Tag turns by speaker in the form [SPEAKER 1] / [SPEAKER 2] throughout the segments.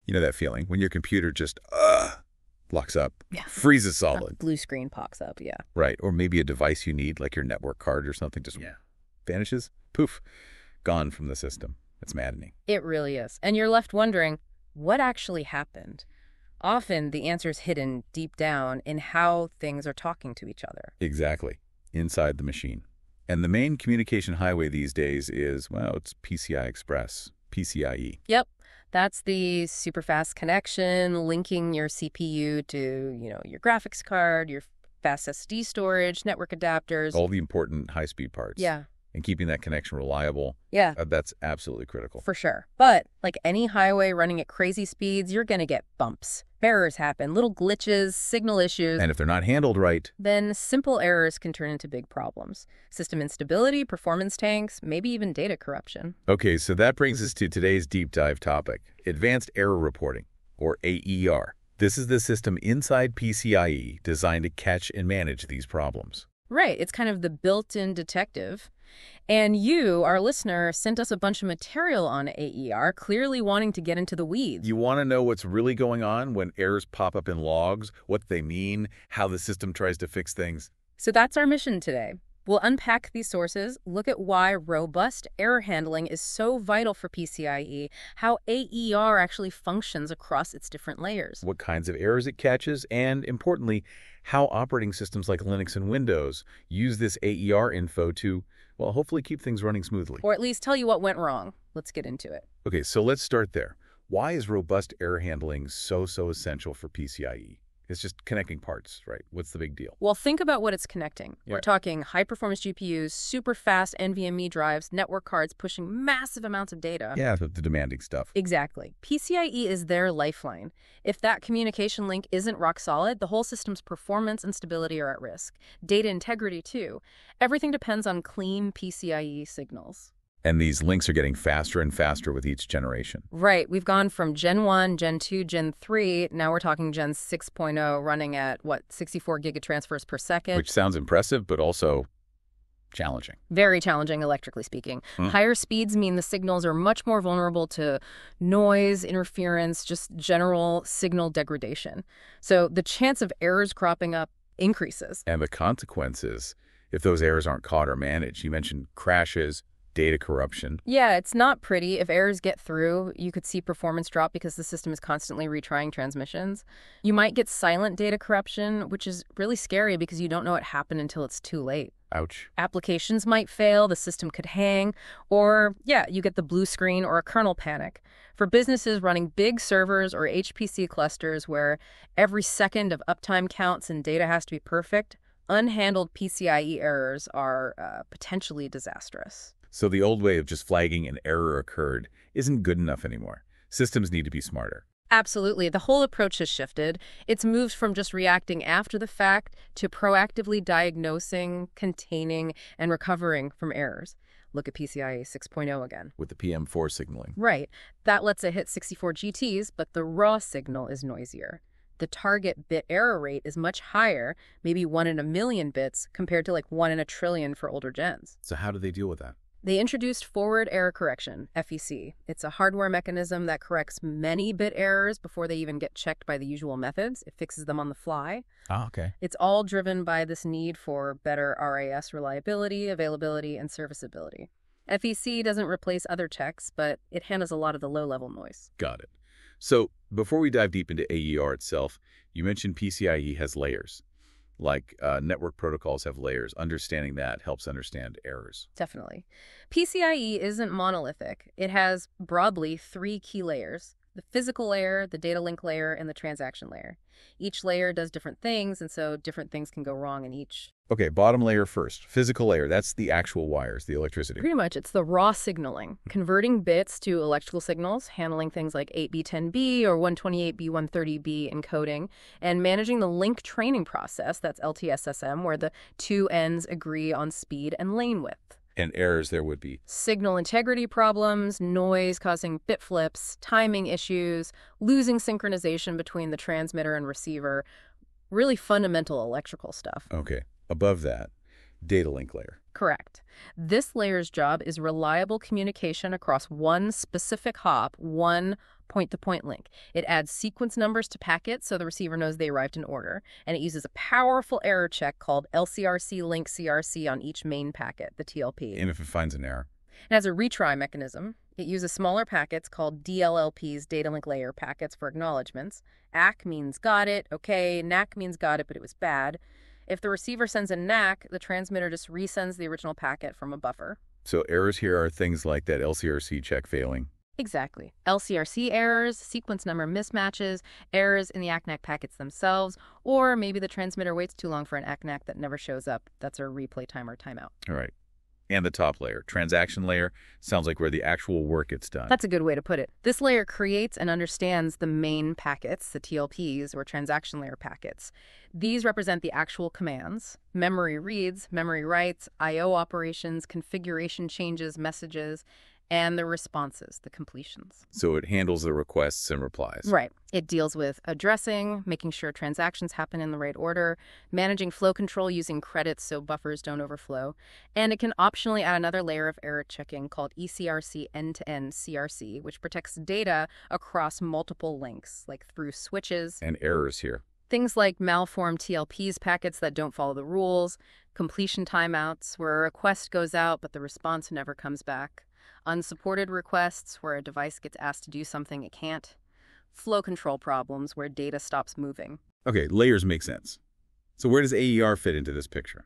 [SPEAKER 1] You know that feeling when your computer just, locks up,
[SPEAKER 2] Yeah.
[SPEAKER 1] freezes
[SPEAKER 2] A
[SPEAKER 1] solid.
[SPEAKER 2] blue screen pops up, yeah.
[SPEAKER 1] Right. Or maybe a device you need, like your network card or something, just vanishes. Poof. Gone from the system. It's maddening.
[SPEAKER 2] It really is. And you're left wondering, what actually happened? Often the answer is hidden deep down in how things are talking to each other.
[SPEAKER 1] Exactly. Inside the machine. And the main communication highway these days is, well, it's PCI Express, PCIe.
[SPEAKER 2] Yep. That's the super fast connection linking your CPU to, your graphics card, your fast SD storage, network adapters.
[SPEAKER 1] All the important high-speed parts.
[SPEAKER 2] Yeah.
[SPEAKER 1] And keeping that connection reliable.
[SPEAKER 2] Yeah.
[SPEAKER 1] That's absolutely critical.
[SPEAKER 2] For sure. But like any highway running at crazy speeds, you're going to get bumps. Errors happen, little glitches, signal issues.
[SPEAKER 1] And if they're not handled right,
[SPEAKER 2] then simple errors can turn into big problems. System instability, performance tanks, maybe even data corruption.
[SPEAKER 1] Okay, so that brings us to today's deep dive topic, Advanced Error Reporting, or AER. This is the system inside PCIe designed to catch and manage these problems.
[SPEAKER 2] Right, it's kind of the built-in detective. And you, our listener, sent us a bunch of material on AER, clearly wanting to get into the weeds.
[SPEAKER 1] You want to know what's really going on when errors pop up in logs, what they mean, how the system tries to fix things?
[SPEAKER 2] So that's our mission today. We'll unpack these sources, look at why robust error handling is so vital for PCIe, how AER actually functions across its different layers.
[SPEAKER 1] What kinds of errors it catches, and importantly, how operating systems like Linux and Windows use this AER info to, well, hopefully keep things running smoothly.
[SPEAKER 2] Or at least tell you what went wrong. Let's get into it.
[SPEAKER 1] Okay, so let's start there. Why is robust error handling so essential for PCIe? It's just connecting parts, right? What's the big deal?
[SPEAKER 2] Well, think about what it's connecting.
[SPEAKER 1] Yeah.
[SPEAKER 2] We're talking high-performance GPUs, super fast NVMe drives, network cards pushing massive amounts of data.
[SPEAKER 1] Yeah, the demanding stuff.
[SPEAKER 2] Exactly. PCIe is their lifeline. If that communication link isn't rock solid, the whole system's performance and stability are at risk. Data integrity, too. Everything depends on clean PCIe signals.
[SPEAKER 1] And these links are getting faster and faster with each generation.
[SPEAKER 2] Right. We've gone from Gen 1, Gen 2, Gen 3. Now we're talking Gen 6.0 running at, 64 gigatransfers per second.
[SPEAKER 1] Which sounds impressive, but also challenging.
[SPEAKER 2] Very challenging, electrically speaking. Higher speeds mean the signals are much more vulnerable to noise, interference, just general signal degradation. So the chance of errors cropping up increases.
[SPEAKER 1] And the consequences, if those errors aren't caught or managed, you mentioned crashes, data corruption.
[SPEAKER 2] Yeah, it's not pretty. If errors get through, you could see performance drop because the system is constantly retrying transmissions. You might get silent data corruption, which is really scary because you don't know it happened until it's too late.
[SPEAKER 1] Ouch.
[SPEAKER 2] Applications might fail, the system could hang, or, you get the blue screen or a kernel panic. For businesses running big servers or HPC clusters where every second of uptime counts and data has to be perfect, unhandled PCIe errors are potentially disastrous.
[SPEAKER 1] So the old way of just flagging an error occurred isn't good enough anymore. Systems need to be smarter.
[SPEAKER 2] Absolutely. The whole approach has shifted. It's moved from just reacting after the fact to proactively diagnosing, containing, and recovering from errors. Look at PCIe 6.0 again.
[SPEAKER 1] With the PM4 signaling.
[SPEAKER 2] Right. That lets it hit 64 GTs, but the raw signal is noisier. The target bit error rate is much higher, maybe 1 in a million bits, compared to 1 in a trillion for older gens.
[SPEAKER 1] So how do they deal with that?
[SPEAKER 2] They introduced forward error correction, FEC. It's a hardware mechanism that corrects many bit errors before they even get checked by the usual methods. It fixes them on the fly.
[SPEAKER 1] Oh, okay.
[SPEAKER 2] It's all driven by this need for better RAS reliability, availability, and serviceability. FEC doesn't replace other checks, but it handles a lot of the low-level noise.
[SPEAKER 1] Got it. So before we dive deep into AER itself, you mentioned PCIe has layers. Like network protocols have layers. Understanding that helps understand errors.
[SPEAKER 2] Definitely. PCIe isn't monolithic. It has, broadly, 3 key layers: the physical layer, the data link layer, and the transaction layer. Each layer does different things, and so different things can go wrong in each.
[SPEAKER 1] Okay, bottom layer first. Physical layer, that's the actual wires, the electricity.
[SPEAKER 2] Pretty much, it's the raw signaling, converting bits to electrical signals, handling things like 8B10B or 128B130B encoding, and managing the link training process, that's LTSSM, where the two ends agree on speed and lane width.
[SPEAKER 1] And errors there would be
[SPEAKER 2] signal integrity problems, noise causing bit flips, timing issues, losing synchronization between the transmitter and receiver, really fundamental electrical stuff.
[SPEAKER 1] Okay. Above that, data link layer.
[SPEAKER 2] Correct. This layer's job is reliable communication across one specific hop, one point-to-point link. It adds sequence numbers to packets so the receiver knows they arrived in order, and it uses a powerful error check called LCRC link CRC on each main packet, the TLP.
[SPEAKER 1] And if it finds an error?
[SPEAKER 2] It has a retry mechanism. It uses smaller packets called DLLPs, data link layer packets, for acknowledgments. ACK means got it, okay, NAC means got it, but it was bad. If the receiver sends a NAC, the transmitter just resends the original packet from a buffer.
[SPEAKER 1] So errors here are things like that LCRC check failing.
[SPEAKER 2] Exactly. LCRC errors, sequence number mismatches, errors in the ACK-NAC packets themselves, or maybe the transmitter waits too long for an ACK-NAC that never shows up. That's a replay time or timeout.
[SPEAKER 1] All right. And the top layer, transaction layer, sounds like where the actual work gets done.
[SPEAKER 2] That's a good way to put it. This layer creates and understands the main packets, the TLPs, or transaction layer packets. These represent the actual commands: memory reads, memory writes, I/O operations, configuration changes, messages, and the responses, the completions.
[SPEAKER 1] So it handles the requests and replies.
[SPEAKER 2] Right. It deals with addressing, making sure transactions happen in the right order, managing flow control using credits so buffers don't overflow, and it can optionally add another layer of error checking called ECRC end-to-end CRC, which protects data across multiple links, like through switches.
[SPEAKER 1] And errors here.
[SPEAKER 2] Things like malformed TLPs packets that don't follow the rules, completion timeouts where a request goes out but the response never comes back, unsupported requests where a device gets asked to do something it can't, flow control problems where data stops moving.
[SPEAKER 1] Okay, layers make sense. So where does AER fit into this picture?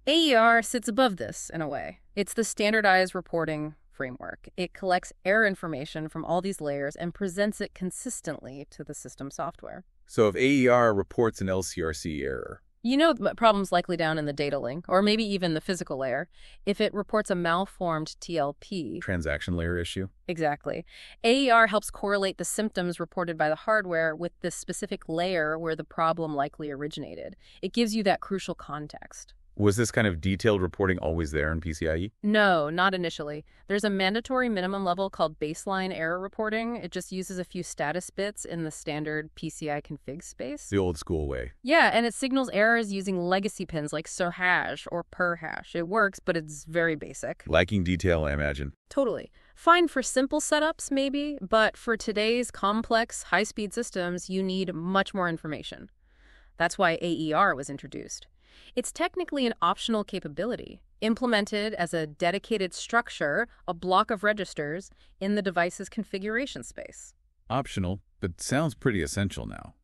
[SPEAKER 2] AER sits above this, in a way. It's the standardized reporting framework. It collects error information from all these layers and presents it consistently to the system software.
[SPEAKER 1] So if AER reports an LCRC error,
[SPEAKER 2] you know the problem's likely down in the data link, or maybe even the physical layer. If it reports a malformed TLP...
[SPEAKER 1] transaction layer issue?
[SPEAKER 2] Exactly. AER helps correlate the symptoms reported by the hardware with the specific layer where the problem likely originated. It gives you that crucial context.
[SPEAKER 1] Was this kind of detailed reporting always there in PCIe?
[SPEAKER 2] No, not initially. There's a mandatory minimum level called baseline error reporting. It just uses a few status bits in the standard PCI config space.
[SPEAKER 1] The old school way.
[SPEAKER 2] Yeah, and it signals errors using legacy pins like surhash or perhash. It works, but it's very basic.
[SPEAKER 1] Lacking detail, I imagine.
[SPEAKER 2] Totally. Fine for simple setups, maybe, but for today's complex, high-speed systems, you need much more information. That's why AER was introduced. It's technically an optional capability, implemented as a dedicated structure, a block of registers, in the device's configuration space.
[SPEAKER 1] Optional, but sounds pretty essential now.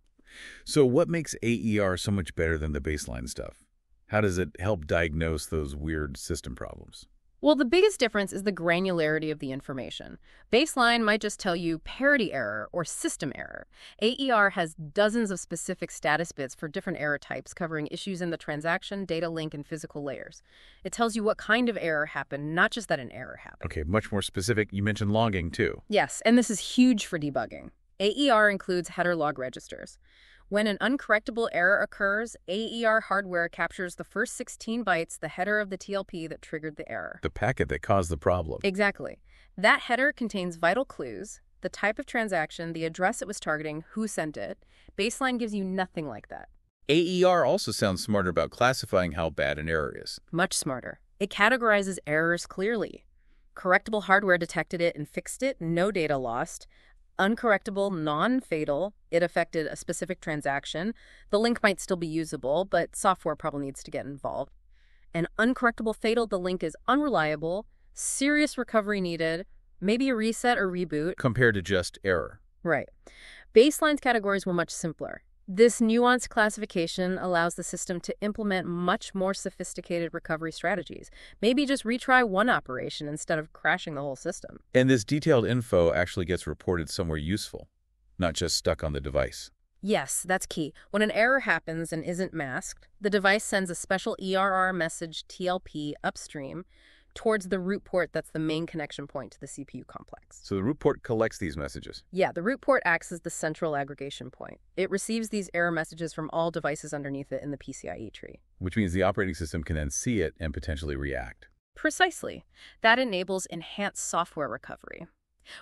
[SPEAKER 1] So what makes AER so much better than the baseline stuff? How does it help diagnose those weird system problems?
[SPEAKER 2] Well, the biggest difference is the granularity of the information. Baseline might just tell you parity error or system error. AER has dozens of specific status bits for different error types covering issues in the transaction, data link, and physical layers. It tells you what kind of error happened, not just that an error happened.
[SPEAKER 1] Okay, much more specific. You mentioned logging, too.
[SPEAKER 2] Yes, and this is huge for debugging. AER includes header log registers. When an uncorrectable error occurs, AER hardware captures the first 16 bytes, the header of the TLP that triggered the error.
[SPEAKER 1] The packet that caused the problem.
[SPEAKER 2] Exactly. That header contains vital clues, the type of transaction, the address it was targeting, who sent it. Baseline gives you nothing like that.
[SPEAKER 1] AER also sounds smarter about classifying how bad an error is.
[SPEAKER 2] Much smarter. It categorizes errors clearly. Correctable hardware detected it and fixed it, no data lost. Uncorrectable, non-fatal, it affected a specific transaction. The link might still be usable, but software probably needs to get involved. And uncorrectable fatal, the link is unreliable, serious recovery needed, maybe a reset or reboot.
[SPEAKER 1] Compared to just error.
[SPEAKER 2] Right. Baseline's categories were much simpler. This nuanced classification allows the system to implement much more sophisticated recovery strategies. Maybe just retry one operation instead of crashing the whole system.
[SPEAKER 1] And this detailed info actually gets reported somewhere useful, not just stuck on the device.
[SPEAKER 2] Yes, that's key. When an error happens and isn't masked, the device sends a special ERR message TLP upstream towards the root port that's the main connection point to the CPU complex.
[SPEAKER 1] So the root port collects these messages?
[SPEAKER 2] Yeah, the root port acts as the central aggregation point. It receives these error messages from all devices underneath it in the PCIe tree.
[SPEAKER 1] Which means the operating system can then see it and potentially react.
[SPEAKER 2] Precisely. That enables enhanced software recovery.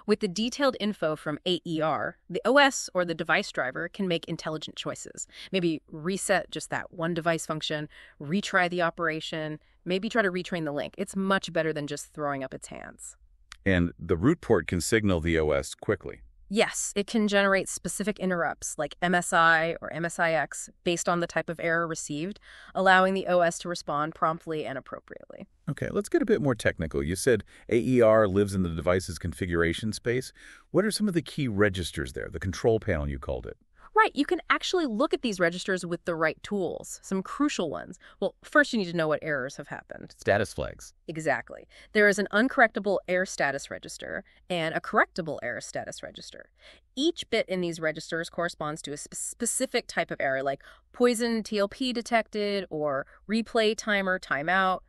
[SPEAKER 2] With the detailed info from AER, the OS or the device driver can make intelligent choices. Maybe reset just that one device function, retry the operation, maybe try to retrain the link. It's much better than just throwing up its hands.
[SPEAKER 1] And the root port can signal the OS quickly.
[SPEAKER 2] Yes, it can generate specific interrupts like MSI or MSIX based on the type of error received, allowing the OS to respond promptly and appropriately.
[SPEAKER 1] Okay, let's get a bit more technical. You said AER lives in the device's configuration space. What are some of the key registers there, the control panel you called it?
[SPEAKER 2] Right, you can actually look at these registers with the right tools, some crucial ones. Well, first you need to know what errors have happened.
[SPEAKER 1] Status flags.
[SPEAKER 2] Exactly. There is an uncorrectable error status register and a correctable error status register. Each bit in these registers corresponds to a specific type of error, like poison TLP detected or replay timer timeout.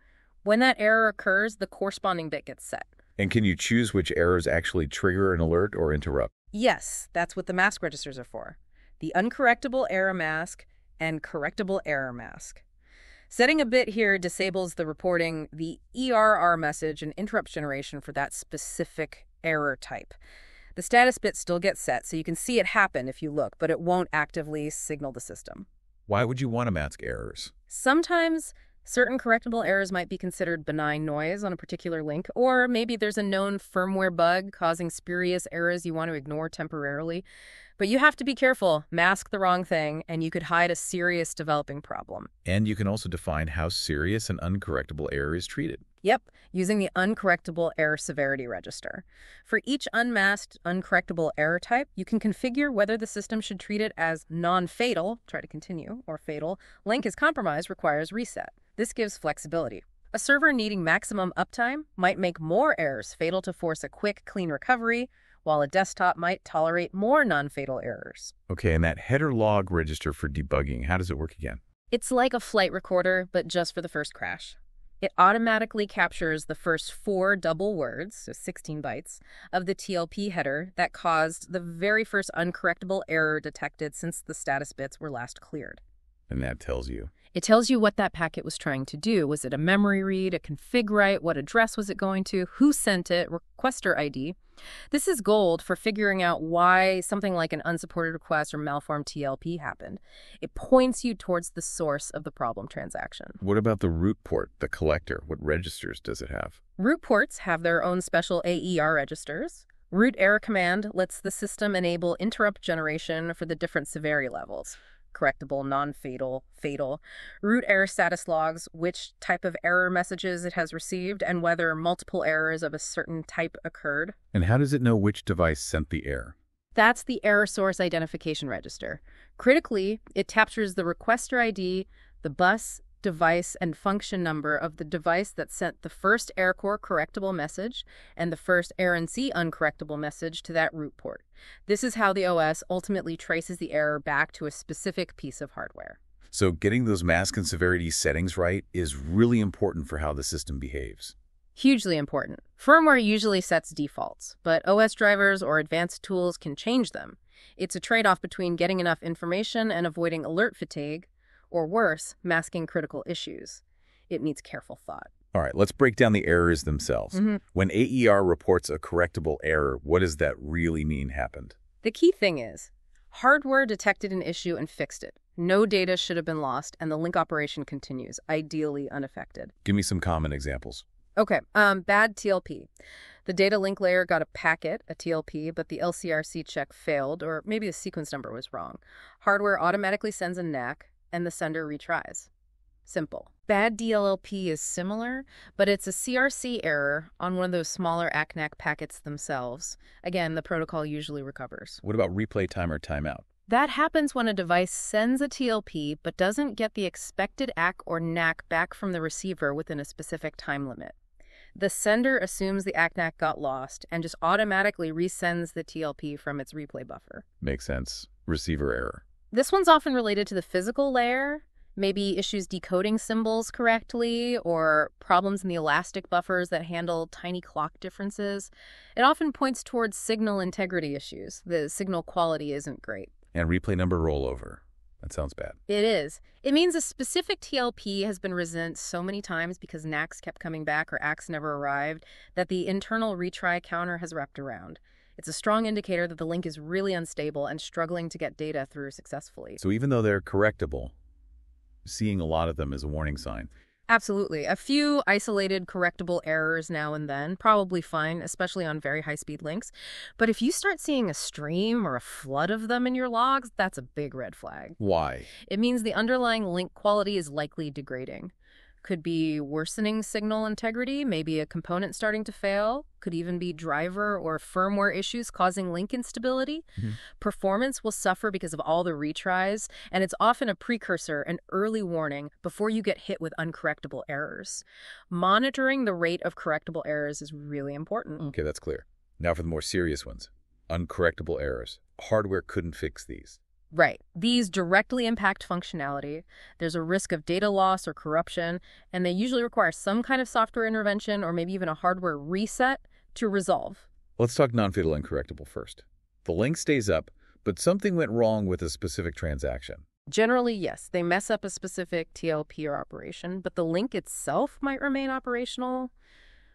[SPEAKER 2] When that error occurs, the corresponding bit gets set.
[SPEAKER 1] And can you choose which errors actually trigger an alert or interrupt?
[SPEAKER 2] Yes, that's what the mask registers are for. The uncorrectable error mask and correctable error mask. Setting a bit here disables the reporting, the ERR message, and interrupt generation for that specific error type. The status bit still gets set, so you can see it happen if you look, but it won't actively signal the system.
[SPEAKER 1] Why would you want to mask errors?
[SPEAKER 2] Sometimes certain correctable errors might be considered benign noise on a particular link, or maybe there's a known firmware bug causing spurious errors you want to ignore temporarily. But you have to be careful. Mask the wrong thing, and you could hide a serious developing problem.
[SPEAKER 1] And you can also define how serious an uncorrectable error is treated.
[SPEAKER 2] Yep, using the uncorrectable error severity register. For each unmasked, uncorrectable error type, you can configure whether the system should treat it as non-fatal, try to continue, or fatal, link is compromised, requires reset. This gives flexibility. A server needing maximum uptime might make more errors fatal to force a quick, clean recovery, while a desktop might tolerate more non-fatal errors.
[SPEAKER 1] Okay, and that header log register for debugging, how does it work again?
[SPEAKER 2] It's like a flight recorder, but just for the first crash. It automatically captures the first 4 double words, so 16 bytes, of the TLP header that caused the very first uncorrectable error detected since the status bits were last cleared.
[SPEAKER 1] And that tells you.
[SPEAKER 2] It tells you what that packet was trying to do. Was it a memory read, a config write, what address was it going to, who sent it, requester ID. This is gold for figuring out why something like an unsupported request or malformed TLP happened. It points you towards the source of the problem transaction.
[SPEAKER 1] What about the root port, the collector? What registers does it have?
[SPEAKER 2] Root ports have their own special AER registers. Root error command lets the system enable interrupt generation for the different severity levels. Correctable, non-fatal, fatal. Root error status logs, which type of error messages it has received, and whether multiple errors of a certain type occurred.
[SPEAKER 1] And how does it know which device sent the error?
[SPEAKER 2] That's the error source identification register. Critically, it captures the requester ID, the bus, device, and function number of the device that sent the first error core correctable message and the first RNC uncorrectable message to that root port. This is how the OS ultimately traces the error back to a specific piece of hardware.
[SPEAKER 1] So getting those mask and severity settings right is really important for how the system behaves.
[SPEAKER 2] Hugely important. Firmware usually sets defaults, but OS drivers or advanced tools can change them. It's a trade-off between getting enough information and avoiding alert fatigue, or worse, masking critical issues. It needs careful thought.
[SPEAKER 1] All right, let's break down the errors themselves. When AER reports a correctable error, what does that really mean happened?
[SPEAKER 2] The key thing is, hardware detected an issue and fixed it. No data should have been lost, and the link operation continues, ideally unaffected.
[SPEAKER 1] Give me some common examples.
[SPEAKER 2] Okay, bad TLP. The data link layer got a packet, a TLP, but the LCRC check failed, or maybe the sequence number was wrong. Hardware automatically sends a NAC, and the sender retries. Simple. Bad DLLP is similar, but it's a CRC error on one of those smaller ACNAC packets themselves. Again, the protocol usually recovers.
[SPEAKER 1] What about replay time or timeout?
[SPEAKER 2] That happens when a device sends a TLP but doesn't get the expected ACK or NAC back from the receiver within a specific time limit. The sender assumes the ACNAC got lost and just automatically resends the TLP from its replay buffer.
[SPEAKER 1] Makes sense. Receiver error.
[SPEAKER 2] This one's often related to the physical layer, maybe issues decoding symbols correctly, or problems in the elastic buffers that handle tiny clock differences. It often points towards signal integrity issues. The signal quality isn't great.
[SPEAKER 1] And replay number rollover. That sounds bad.
[SPEAKER 2] It is. It means a specific TLP has been resent so many times because NACs kept coming back or ACKs never arrived that the internal retry counter has wrapped around. It's a strong indicator that the link is really unstable and struggling to get data through successfully.
[SPEAKER 1] So even though they're correctable, seeing a lot of them is a warning sign.
[SPEAKER 2] Absolutely. A few isolated correctable errors now and then, probably fine, especially on very high-speed links. But if you start seeing a stream or a flood of them in your logs, that's a big red flag.
[SPEAKER 1] Why?
[SPEAKER 2] It means the underlying link quality is likely degrading. Could be worsening signal integrity, maybe a component starting to fail. Could even be driver or firmware issues causing link instability.
[SPEAKER 1] Mhm.
[SPEAKER 2] Performance will suffer because of all the retries, and it's often a precursor, an early warning before you get hit with uncorrectable errors. Monitoring the rate of correctable errors is really important.
[SPEAKER 1] Okay, that's clear. Now for the more serious ones. Uncorrectable errors. Hardware couldn't fix these.
[SPEAKER 2] Right. These directly impact functionality. There's a risk of data loss or corruption, and they usually require some kind of software intervention or maybe even a hardware reset to resolve.
[SPEAKER 1] Let's talk non-fatal uncorrectable first. The link stays up, but something went wrong with a specific transaction.
[SPEAKER 2] Generally, yes, they mess up a specific TLP or operation, but the link itself might remain operational.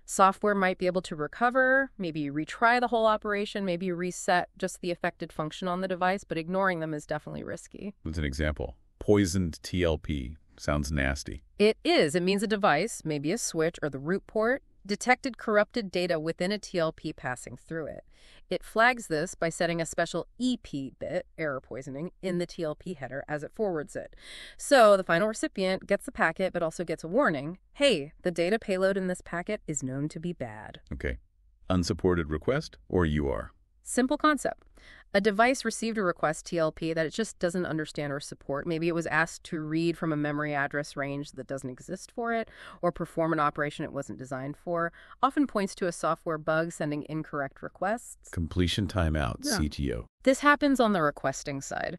[SPEAKER 2] Software might be able to recover, maybe retry the whole operation, maybe reset just the affected function on the device, but ignoring them is definitely risky.
[SPEAKER 1] What's an example? Poisoned TLP. Sounds nasty.
[SPEAKER 2] It is. It means a device, maybe a switch or the root port, detected corrupted data within a TLP passing through it. It flags this by setting a special EP bit, error poisoning, in the TLP header as it forwards it. So the final recipient gets the packet but also gets a warning, hey, the data payload in this packet is known to be bad.
[SPEAKER 1] Okay. Unsupported request or UR?
[SPEAKER 2] Simple concept. A device received a request TLP that it just doesn't understand or support. Maybe it was asked to read from a memory address range that doesn't exist for it, or perform an operation it wasn't designed for. Often points to a software bug sending incorrect requests.
[SPEAKER 1] Completion timeout,
[SPEAKER 2] Yeah.
[SPEAKER 1] CTO.
[SPEAKER 2] This happens on the requesting side.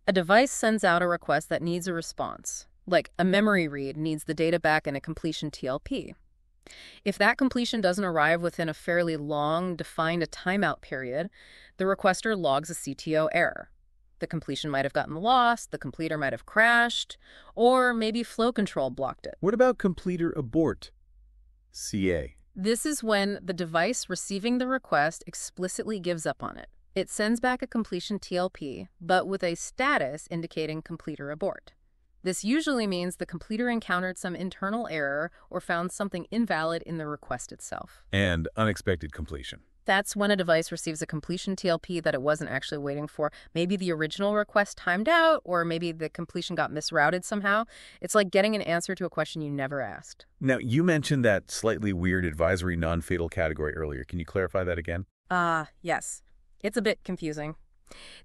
[SPEAKER 2] A device sends out a request that needs a response. Like a memory read needs the data back in a completion TLP. If that completion doesn't arrive within a fairly long, defined a timeout period, the requester logs a CTO error. The completion might have gotten lost, the completer might have crashed, or maybe flow control blocked it.
[SPEAKER 1] What about completer abort? CA.
[SPEAKER 2] This is when the device receiving the request explicitly gives up on it. It sends back a completion TLP, but with a status indicating completer abort. This usually means the completer encountered some internal error or found something invalid in the request itself.
[SPEAKER 1] And unexpected completion.
[SPEAKER 2] That's when a device receives a completion TLP that it wasn't actually waiting for. Maybe the original request timed out, or maybe the completion got misrouted somehow. It's like getting an answer to a question you never asked.
[SPEAKER 1] Now, you mentioned that slightly weird advisory non-fatal category earlier. Can you clarify that again?
[SPEAKER 2] Yes. It's a bit confusing.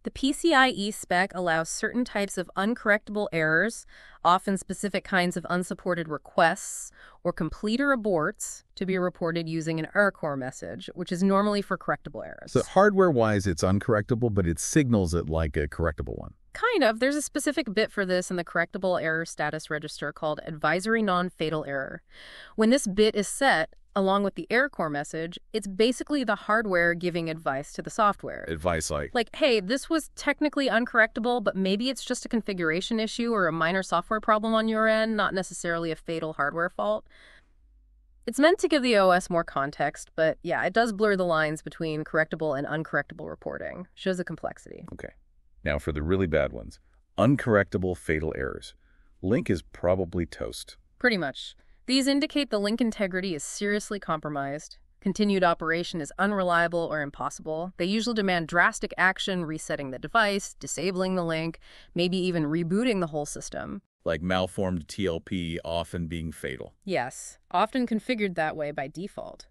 [SPEAKER 2] The PCIe spec allows certain types of uncorrectable errors, often specific kinds of unsupported requests, or completer aborts, to be reported using an error core message, which is normally for correctable errors.
[SPEAKER 1] So hardware-wise, it's uncorrectable, but it signals it like a correctable one.
[SPEAKER 2] Kind of. There's a specific bit for this in the correctable error status register called advisory non-fatal error. When this bit is set, along with the error core message, it's basically the hardware giving advice to the software.
[SPEAKER 1] Advice like,
[SPEAKER 2] Hey, this was technically uncorrectable, but maybe it's just a configuration issue or a minor software problem on your end, not necessarily a fatal hardware fault. It's meant to give the OS more context, but yeah, it does blur the lines between correctable and uncorrectable reporting. Shows the complexity.
[SPEAKER 1] okay. Now for the really bad ones. Uncorrectable fatal errors. Link is probably toast.
[SPEAKER 2] Pretty much. These indicate the link integrity is seriously compromised. Continued operation is unreliable or impossible. They usually demand drastic action, resetting the device, disabling the link, maybe even rebooting the whole system.
[SPEAKER 1] Like malformed TLP often being fatal.
[SPEAKER 2] Yes, often configured that way by default.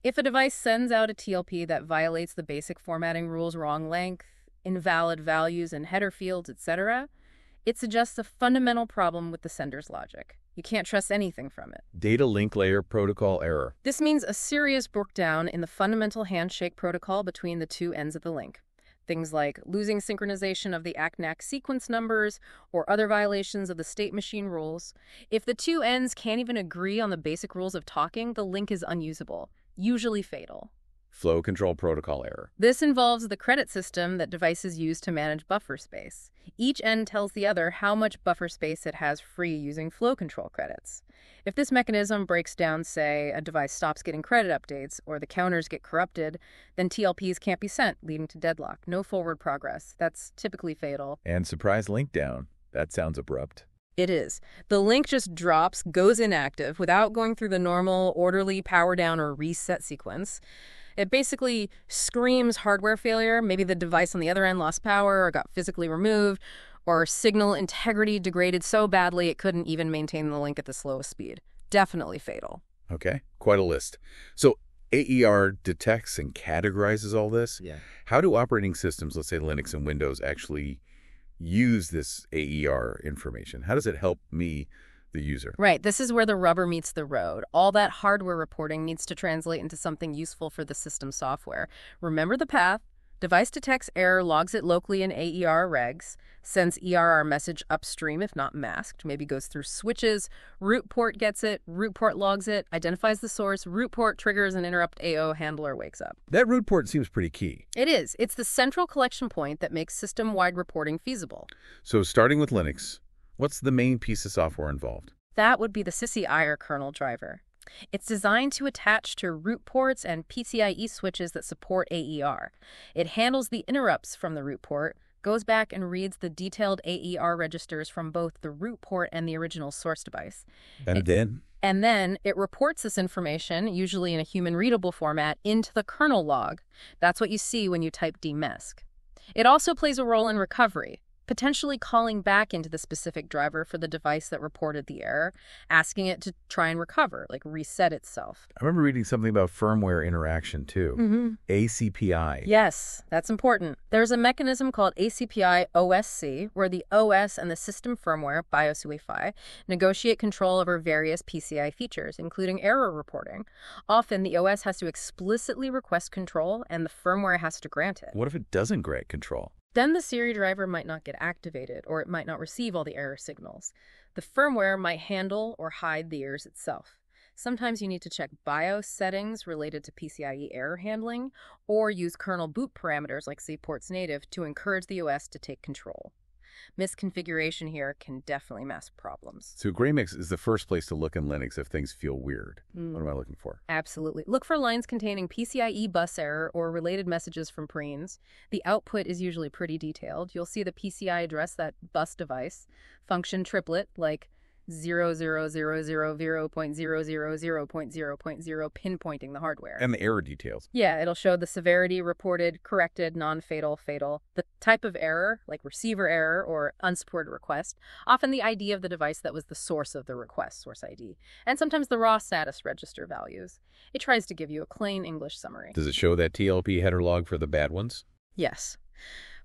[SPEAKER 2] If a device sends out a TLP that violates the basic formatting rules, wrong length, invalid values in header fields, etc., it suggests a fundamental problem with the sender's logic. You can't trust anything from it.
[SPEAKER 1] Data link layer protocol error.
[SPEAKER 2] This means a serious breakdown in the fundamental handshake protocol between the two ends of the link. Things like losing synchronization of the ACNAC sequence numbers or other violations of the state machine rules. If the two ends can't even agree on the basic rules of talking, the link is unusable, usually fatal.
[SPEAKER 1] Flow control protocol error.
[SPEAKER 2] This involves the credit system that devices use to manage buffer space. Each end tells the other how much buffer space it has free using flow control credits. If this mechanism breaks down, say, a device stops getting credit updates or the counters get corrupted, then TLPs can't be sent, leading to deadlock. No forward progress. That's typically fatal.
[SPEAKER 1] And surprise link down. That sounds abrupt.
[SPEAKER 2] It is. The link just drops, goes inactive, without going through the normal, orderly power down or reset sequence. It basically screams hardware failure. Maybe the device on the other end lost power or got physically removed, or signal integrity degraded so badly it couldn't even maintain the link at the slowest speed. Definitely fatal.
[SPEAKER 1] Okay, quite a list. So AER detects and categorizes all this.
[SPEAKER 3] Yeah.
[SPEAKER 1] How do operating systems, let's say Linux and Windows, actually use this AER information? How does it help me, the user?
[SPEAKER 2] Right, this is where the rubber meets the road. All that hardware reporting needs to translate into something useful for the system software. Remember the path. Device detects error, logs it locally in AER regs, sends ERR message upstream if not masked, maybe goes through switches, root port gets it, root port logs it, identifies the source, root port triggers an interrupt AO handler wakes up.
[SPEAKER 1] That root port seems pretty key.
[SPEAKER 2] It is. It's the central collection point that makes system-wide reporting feasible.
[SPEAKER 1] So starting with Linux, what's the main piece of software involved?
[SPEAKER 2] That would be the PCIe or kernel driver. It's designed to attach to root ports and PCIe switches that support AER. It handles the interrupts from the root port, goes back and reads the detailed AER registers from both the root port and the original source device.
[SPEAKER 1] And
[SPEAKER 2] then it reports this information, usually in a human-readable format, into the kernel log. That's what you see when you type dmesc. It also plays a role in recovery, potentially calling back into the specific driver for the device that reported the error, asking it to try and recover, like reset itself.
[SPEAKER 1] I remember reading something about firmware interaction, too. ACPI.
[SPEAKER 2] Yes, that's important. There's a mechanism called ACPI OSC, where the OS and the system firmware, BIOS UEFI, negotiate control over various PCI features, including error reporting. Often, the OS has to explicitly request control, and the firmware has to grant it.
[SPEAKER 1] What if it doesn't grant control?
[SPEAKER 2] Then the Siri driver might not get activated, or it might not receive all the error signals. The firmware might handle or hide the errors itself. Sometimes you need to check BIOS settings related to PCIe error handling, or use kernel boot parameters like cports native to encourage the OS to take control. Misconfiguration here can definitely mask problems.
[SPEAKER 1] So Graymix is the first place to look in Linux if things feel weird. What am I looking for?
[SPEAKER 2] Absolutely. Look for lines containing PCIe bus error or related messages from preens. The output is usually pretty detailed. You'll see the PCI address that bus device, function triplet like 0.000.000.0.0 pinpointing the hardware.
[SPEAKER 1] And the error details.
[SPEAKER 2] Yeah, it'll show the severity, reported, corrected, non-fatal, fatal, the type of error, like receiver error or unsupported request, often the ID of the device that was the source of the request, source ID, and sometimes the raw status register values. It tries to give you a plain English summary.
[SPEAKER 1] Does it show that TLP header log for the bad ones?
[SPEAKER 2] Yes.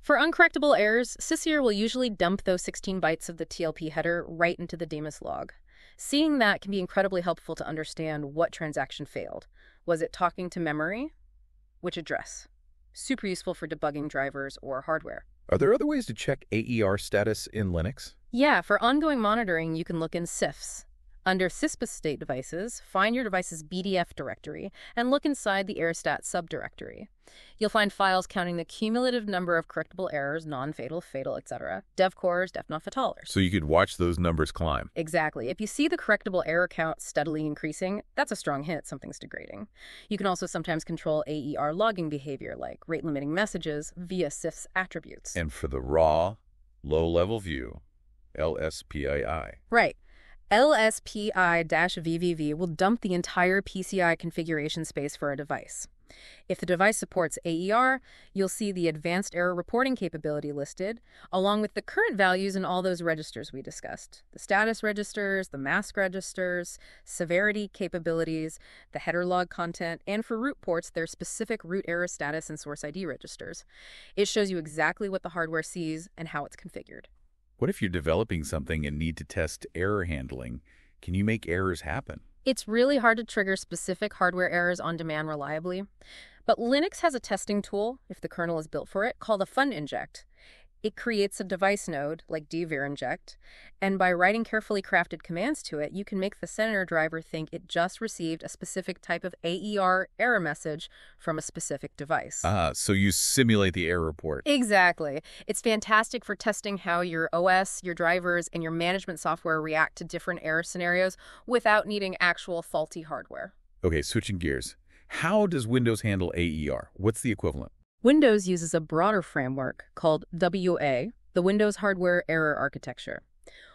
[SPEAKER 2] For uncorrectable errors, Sysir will usually dump those 16 bytes of the TLP header right into the daemon log. Seeing that can be incredibly helpful to understand what transaction failed. Was it talking to memory? Which address? Super useful for debugging drivers or hardware.
[SPEAKER 1] Are there other ways to check AER status in Linux?
[SPEAKER 2] Yeah, for ongoing monitoring, you can look in CIFS. Under CISPA state devices, find your device's BDF directory and look inside the error.stat subdirectory. You'll find files counting the cumulative number of correctable errors, non-fatal, fatal, etc., devcores, defnotfatalers.
[SPEAKER 1] So you could watch those numbers climb.
[SPEAKER 2] Exactly. If you see the correctable error count steadily increasing, that's a strong hint something's degrading. You can also sometimes control AER logging behavior, like rate-limiting messages, via CIFS attributes.
[SPEAKER 1] And for the raw, low-level view, LSPII.
[SPEAKER 2] Right. LSPI-VVV will dump the entire PCI configuration space for a device. If the device supports AER, you'll see the advanced error reporting capability listed, along with the current values in all those registers we discussed. The status registers, the mask registers, severity capabilities, the header log content, and for root ports, their specific root error status and source ID registers. It shows you exactly what the hardware sees and how it's configured.
[SPEAKER 1] What if you're developing something and need to test error handling? Can you make errors happen?
[SPEAKER 2] It's really hard to trigger specific hardware errors on demand reliably, but Linux has a testing tool, if the kernel is built for it, called a fun inject. It creates a device node, like dvirinject, and by writing carefully crafted commands to it, you can make the center driver think it just received a specific type of AER error message from a specific device.
[SPEAKER 1] So you simulate the error report.
[SPEAKER 2] Exactly. It's fantastic for testing how your OS, your drivers, and your management software react to different error scenarios without needing actual faulty hardware.
[SPEAKER 1] Okay, switching gears. How does Windows handle AER? What's the equivalent?
[SPEAKER 2] Windows uses a broader framework called WA, the Windows Hardware Error Architecture.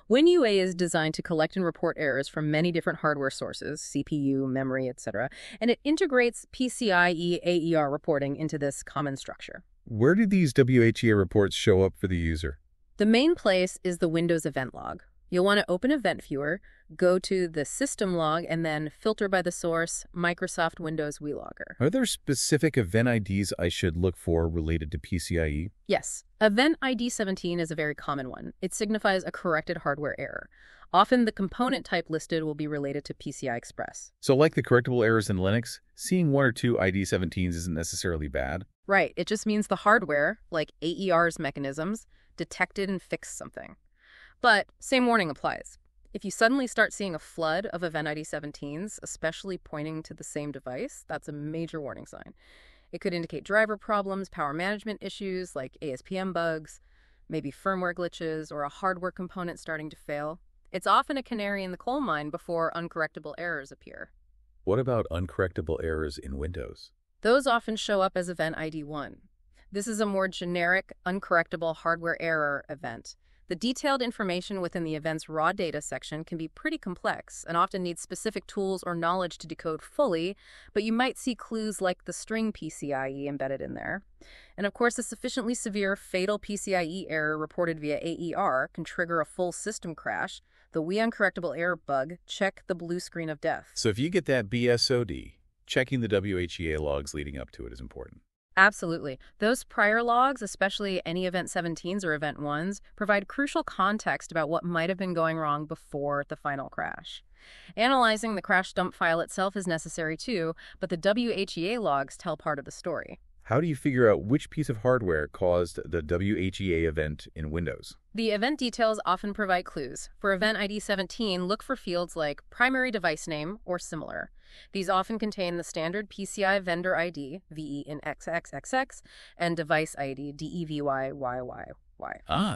[SPEAKER 2] WinUA is designed to collect and report errors from many different hardware sources, CPU, memory, etc., and it integrates PCIe AER reporting into this common structure.
[SPEAKER 1] Where do these WHEA reports show up for the user?
[SPEAKER 2] The main place is the Windows event log. You'll want to open Event Viewer, go to the System log, and then filter by the source, Microsoft Windows WeLogger.
[SPEAKER 1] Are there specific event IDs I should look for related to PCIe?
[SPEAKER 2] Yes. Event ID 17 is a very common one. It signifies a corrected hardware error. Often the component type listed will be related to PCI Express.
[SPEAKER 1] So like the correctable errors in Linux, seeing one or two ID17s isn't necessarily bad?
[SPEAKER 2] Right. It just means the hardware, like AER's mechanisms, detected and fixed something. But same warning applies. If you suddenly start seeing a flood of Event ID 17s, especially pointing to the same device, that's a major warning sign. It could indicate driver problems, power management issues like ASPM bugs, maybe firmware glitches, or a hardware component starting to fail. It's often a canary in the coal mine before uncorrectable errors appear.
[SPEAKER 1] What about uncorrectable errors in Windows?
[SPEAKER 2] Those often show up as Event ID 1. This is a more generic, uncorrectable hardware error event. The detailed information within the event's raw data section can be pretty complex and often needs specific tools or knowledge to decode fully, but you might see clues like the string PCIe embedded in there. And of course, a sufficiently severe fatal PCIe error reported via AER can trigger a full system crash. The We Uncorrectable Error bug, check the blue screen of death.
[SPEAKER 1] So if you get that BSOD, checking the WHEA logs leading up to it is important.
[SPEAKER 2] Absolutely. Those prior logs, especially any Event 17s or Event 1s, provide crucial context about what might have been going wrong before the final crash. Analyzing the crash dump file itself is necessary too, but the WHEA logs tell part of the story.
[SPEAKER 1] How do you figure out which piece of hardware caused the WHEA event in Windows?
[SPEAKER 2] The event details often provide clues. For Event ID 17, look for fields like primary device name or similar. These often contain the standard PCI vendor ID, VE in XXXX, and device ID, DEVYYYY.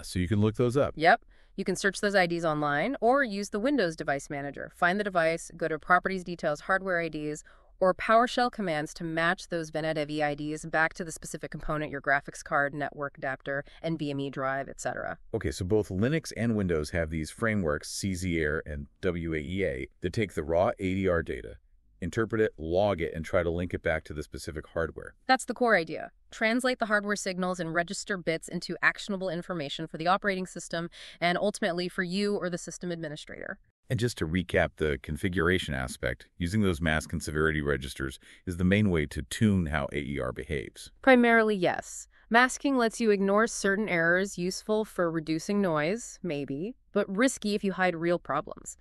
[SPEAKER 1] So you can look those up.
[SPEAKER 2] Yep. You can search those IDs online or use the Windows Device Manager. Find the device, go to Properties Details Hardware IDs, or PowerShell commands to match those VNet IDs back to the specific component, your graphics card, network adapter, NVMe drive, etc.
[SPEAKER 1] Okay, so both Linux and Windows have these frameworks, CZAir and WAEA, that take the raw ADR data, interpret it, log it, and try to link it back to the specific hardware.
[SPEAKER 2] That's the core idea. Translate the hardware signals and register bits into actionable information for the operating system and ultimately for you or the system administrator.
[SPEAKER 1] And just to recap the configuration aspect, using those mask and severity registers is the main way to tune how AER behaves.
[SPEAKER 2] Primarily, yes. Masking lets you ignore certain errors, useful for reducing noise, maybe, but risky if you hide real problems.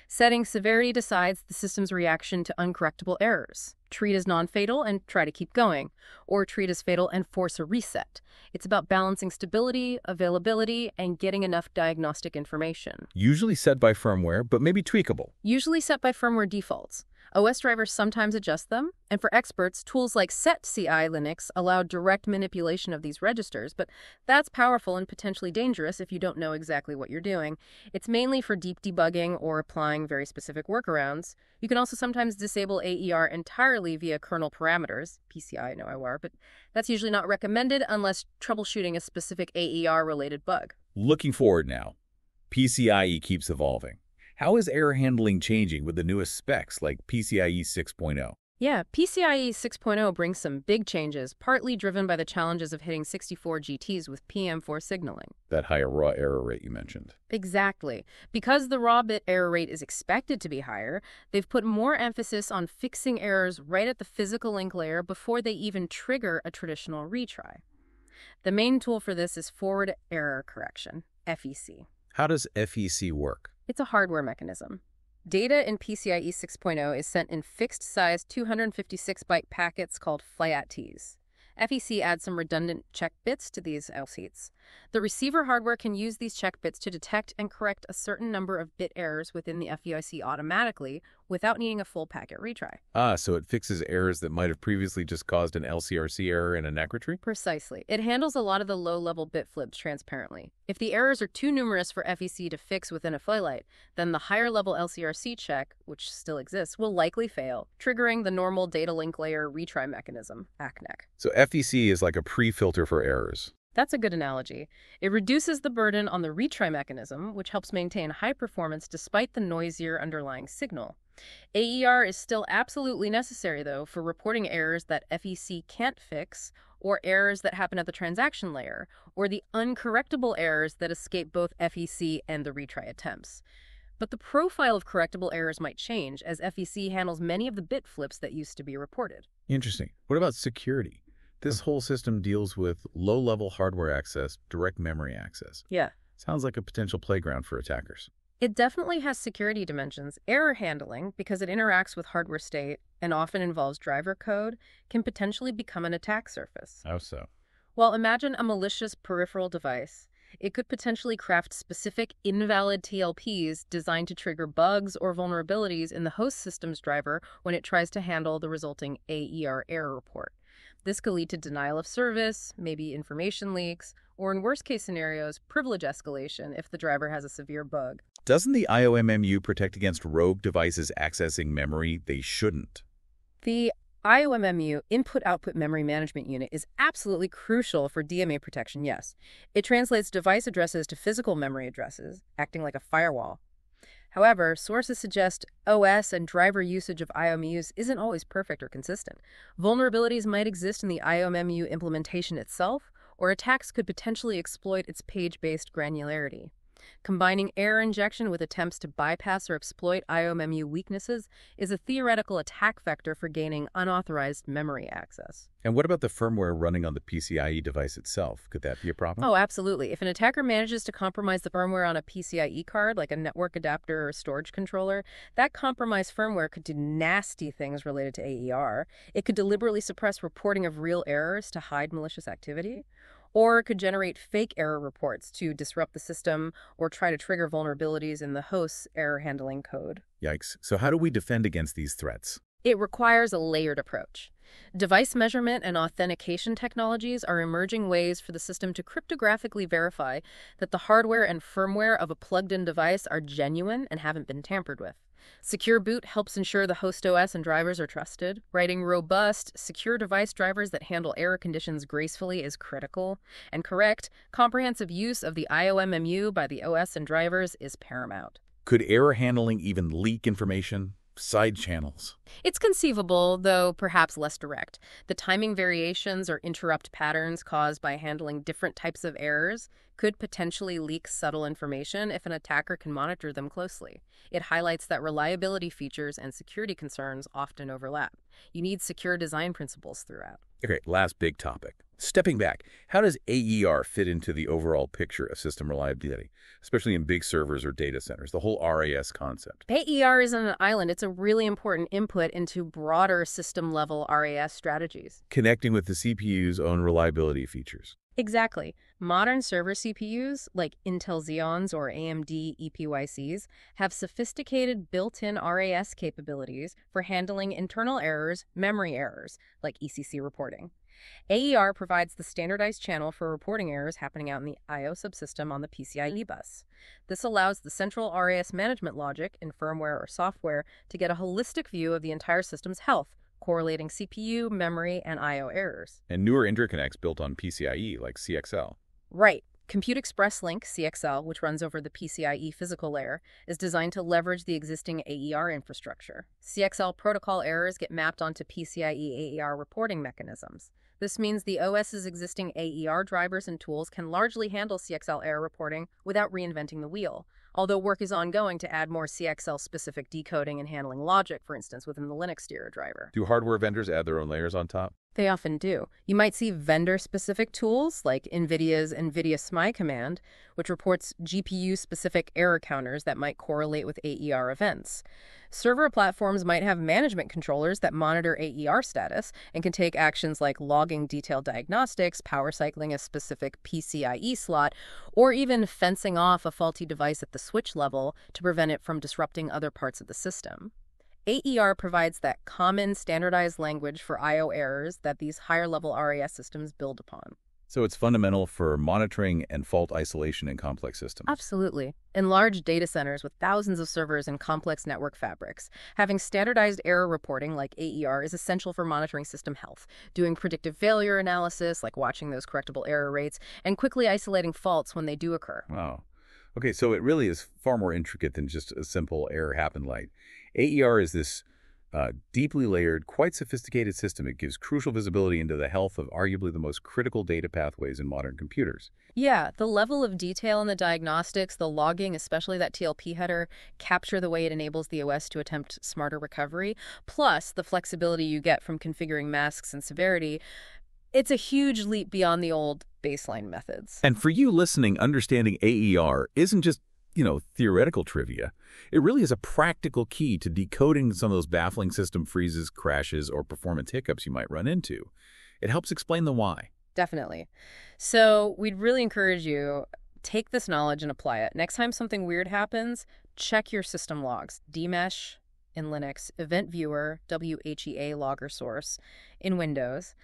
[SPEAKER 2] Setting severity decides the system's reaction to uncorrectable errors. Treat as non-fatal and try to keep going, or treat as fatal and force a reset. It's about balancing stability, availability, and getting enough diagnostic information.
[SPEAKER 1] Usually set by firmware, but maybe tweakable.
[SPEAKER 2] Usually set by firmware defaults. OS drivers sometimes adjust them, and for experts, tools like setCI Linux allow direct manipulation of these registers, but that's powerful and potentially dangerous if you don't know exactly what you're doing. It's mainly for deep debugging or applying very specific workarounds. You can also sometimes disable AER entirely via kernel parameters, PCI, no IOR, but that's usually not recommended unless troubleshooting a specific AER-related bug.
[SPEAKER 1] Looking forward now, PCIe keeps evolving. How is error handling changing with the newest specs like PCIe 6.0?
[SPEAKER 2] Yeah, PCIe 6.0 brings some big changes, partly driven by the challenges of hitting 64 GTs with PM4 signaling.
[SPEAKER 1] That higher raw error rate you mentioned.
[SPEAKER 2] Exactly. Because the raw bit error rate is expected to be higher, they've put more emphasis on fixing errors right at the physical link layer before they even trigger a traditional retry. The main tool for this is forward error correction, FEC.
[SPEAKER 1] How does FEC work?
[SPEAKER 2] It's a hardware mechanism. Data in PCIe 6.0 is sent in fixed-size 256-byte packets called FLATs. FEC adds some redundant check bits to these LCs. The receiver hardware can use these check bits to detect and correct a certain number of bit errors within the FEC automatically without needing a full packet retry.
[SPEAKER 1] So it fixes errors that might have previously just caused an LCRC error in a NEC retrieve?
[SPEAKER 2] Precisely. It handles a lot of the low-level bit flips transparently. If the errors are too numerous for FEC to fix within a FLAT, then the higher-level LCRC check, which still exists, will likely fail, triggering the normal data link layer retry mechanism, ACNEC.
[SPEAKER 1] So FEC is like a pre-filter for errors.
[SPEAKER 2] That's a good analogy. It reduces the burden on the retry mechanism, which helps maintain high performance despite the noisier underlying signal. AER is still absolutely necessary, though, for reporting errors that FEC can't fix, or errors that happen at the transaction layer, or the uncorrectable errors that escape both FEC and the retry attempts. But the profile of correctable errors might change, as FEC handles many of the bit flips that used to be reported.
[SPEAKER 1] Interesting. What about security? This whole system deals with low-level hardware access, direct memory access.
[SPEAKER 2] Yeah.
[SPEAKER 1] Sounds like a potential playground for attackers.
[SPEAKER 2] It definitely has security dimensions. Error handling, because it interacts with hardware state and often involves driver code, can potentially become an attack surface.
[SPEAKER 1] How so?
[SPEAKER 2] Well, imagine a malicious peripheral device. It could potentially craft specific invalid TLPs designed to trigger bugs or vulnerabilities in the host system's driver when it tries to handle the resulting AER error report. This could lead to denial of service, maybe information leaks, or in worst-case scenarios, privilege escalation if the driver has a severe bug.
[SPEAKER 1] Doesn't the IOMMU protect against rogue devices accessing memory they shouldn't?
[SPEAKER 2] The IOMMU, Input-Output Memory Management Unit, is absolutely crucial for DMA protection, yes. It translates device addresses to physical memory addresses, acting like a firewall. However, sources suggest OS and driver usage of IOMMUs isn't always perfect or consistent. Vulnerabilities might exist in the IOMMU implementation itself, or attacks could potentially exploit its page-based granularity. Combining error injection with attempts to bypass or exploit IOMMU weaknesses is a theoretical attack vector for gaining unauthorized memory access.
[SPEAKER 1] And what about the firmware running on the PCIe device itself? Could that be a problem?
[SPEAKER 2] Oh, absolutely. If an attacker manages to compromise the firmware on a PCIe card, like a network adapter or storage controller, that compromised firmware could do nasty things related to AER. It could deliberately suppress reporting of real errors to hide malicious activity, or it could generate fake error reports to disrupt the system or try to trigger vulnerabilities in the host's error handling code.
[SPEAKER 1] Yikes. So how do we defend against these threats?
[SPEAKER 2] It requires a layered approach. Device measurement and authentication technologies are emerging ways for the system to cryptographically verify that the hardware and firmware of a plugged-in device are genuine and haven't been tampered with. Secure Boot helps ensure the host OS and drivers are trusted. Writing robust, secure device drivers that handle error conditions gracefully is critical. And correct, comprehensive use of the IOMMU by the OS and drivers is paramount.
[SPEAKER 1] Could error handling even leak information? Side channels.
[SPEAKER 2] It's conceivable, though perhaps less direct. The timing variations or interrupt patterns caused by handling different types of errors could potentially leak subtle information if an attacker can monitor them closely. It highlights that reliability features and security concerns often overlap. You need secure design principles throughout.
[SPEAKER 1] Okay, last big topic. Stepping back, how does AER fit into the overall picture of system reliability, especially in big servers or data centers, the whole RAS concept?
[SPEAKER 2] AER isn't an island. It's a really important input into broader system-level RAS strategies.
[SPEAKER 1] Connecting with the CPU's own reliability features.
[SPEAKER 2] Exactly. Modern server CPUs, like Intel Xeons or AMD EPYCs, have sophisticated built-in RAS capabilities for handling internal errors, memory errors, like ECC reporting. AER provides the standardized channel for reporting errors happening out in the I/O subsystem on the PCIe bus. This allows the central RAS management logic in firmware or software to get a holistic view of the entire system's health, correlating CPU, memory, and I/O errors.
[SPEAKER 1] And newer interconnects built on PCIe, like CXL.
[SPEAKER 2] Right. Compute Express Link, CXL, which runs over the PCIe physical layer, is designed to leverage the existing AER infrastructure. CXL protocol errors get mapped onto PCIe AER reporting mechanisms. This means the OS's existing AER drivers and tools can largely handle CXL error reporting without reinventing the wheel, although work is ongoing to add more CXL-specific decoding and handling logic, for instance, within the Linux stereo driver.
[SPEAKER 1] Do hardware vendors add their own layers on top?
[SPEAKER 2] They often do. You might see vendor-specific tools like NVIDIA's NVIDIA SMI command, which reports GPU-specific error counters that might correlate with AER events. Server platforms might have management controllers that monitor AER status and can take actions like logging detailed diagnostics, power cycling a specific PCIe slot, or even fencing off a faulty device at the switch level to prevent it from disrupting other parts of the system. AER provides that common standardized language for I/O errors that these higher-level RAS systems build upon.
[SPEAKER 1] So it's fundamental for monitoring and fault isolation in complex systems.
[SPEAKER 2] Absolutely. In large data centers with thousands of servers and complex network fabrics, having standardized error reporting like AER is essential for monitoring system health, doing predictive failure analysis like watching those correctable error rates, and quickly isolating faults when they do occur.
[SPEAKER 1] Wow. Okay, so it really is far more intricate than just a simple error happened light. AER is this deeply layered, quite sophisticated system. It gives crucial visibility into the health of arguably the most critical data pathways in modern computers.
[SPEAKER 2] Yeah, the level of detail in the diagnostics, the logging, especially that TLP header, capture the way it enables the OS to attempt smarter recovery, plus the flexibility you get from configuring masks and severity. It's a huge leap beyond the old baseline methods.
[SPEAKER 1] And for you listening, understanding AER isn't just, theoretical trivia. It really is a practical key to decoding some of those baffling system freezes, crashes, or performance hiccups you might run into. It helps explain the why.
[SPEAKER 2] Definitely. So we'd really encourage you, take this knowledge and apply it. Next time something weird happens, check your system logs. Dmesh in Linux, Event Viewer, WHEA logger source in Windows.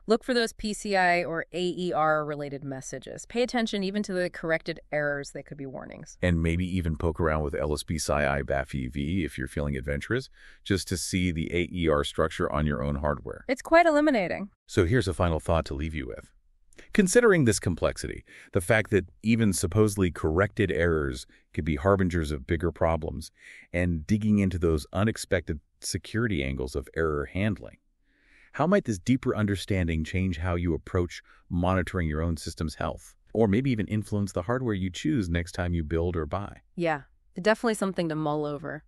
[SPEAKER 2] Look for those PCI or AER-related messages. Pay attention even to the corrected errors that could be warnings.
[SPEAKER 1] And maybe even poke around with LSPCI BAF-EV if you're feeling adventurous, just to see the AER structure on your own hardware.
[SPEAKER 2] It's quite illuminating.
[SPEAKER 1] So here's a final thought to leave you with. Considering this complexity, the fact that even supposedly corrected errors could be harbingers of bigger problems, and digging into those unexpected security angles of error handling, how might this deeper understanding change how you approach monitoring your own system's health? Or maybe even influence the hardware you choose next time you build or buy?
[SPEAKER 2] Yeah, definitely something to mull over.